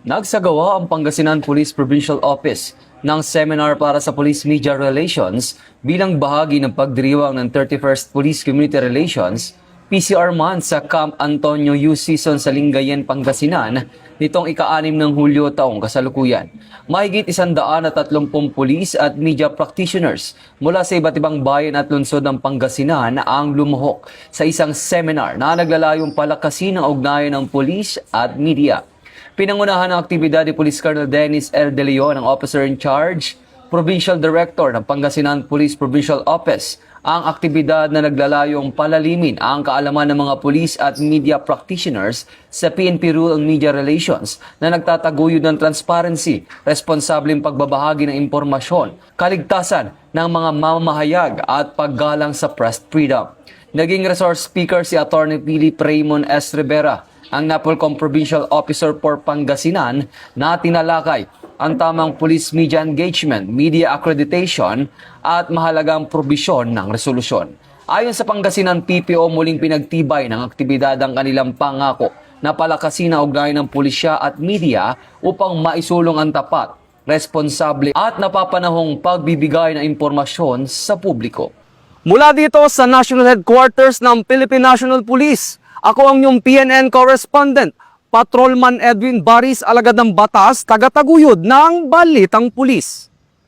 Nagsagawa ang Pangasinan Police Provincial Office ng seminar para sa Police Media Relations bilang bahagi ng pagdiriwang ng 31st Police Community Relations PCR Month sa Camp Antonio Youth Season sa Lingayen, Pangasinan nitong ika-6 ng Hulyo taong kasalukuyan. Mahigit 130 pulis at media practitioners mula sa iba't ibang bayan at lungsod ng Pangasinan ang lumuhok sa isang seminar na naglalayong palakasin ang ugnayan ng pulis at media. Pinangunahan ng aktibidad ni Police Colonel Dennis L. De Leon, ang Officer in Charge, Provincial Director ng Pangasinan Police Provincial Office, ang aktibidad na naglalayong palalimin ang kaalaman ng mga pulis at media practitioners sa PNP Rural Media Relations na nagtataguyod ng transparency, responsableng pagbabahagi ng impormasyon, kaligtasan ng mga mamamahayag at paggalang sa press freedom. Naging resource speaker si Atty. Philip Raymond S. Rivera, ang NAPOLCOM Provincial Officer for Pangasinan, na tinalakay ang tamang police media engagement, media accreditation at mahalagang probisyon ng resolusyon. Ayon sa Pangasinan PPO, muling pinagtibay ng aktibidad ang kanilang pangako na palakasin ang ugnayan ng pulisya at media upang maisulong ang tapat, responsable at napapanahong pagbibigay ng impormasyon sa publiko. Mula dito sa National Headquarters ng Philippine National Police, ako ang inyong PNN correspondent, Patrolman Edwin Baris, alagad ng batas, tagataguyod ng Balitang Pulis.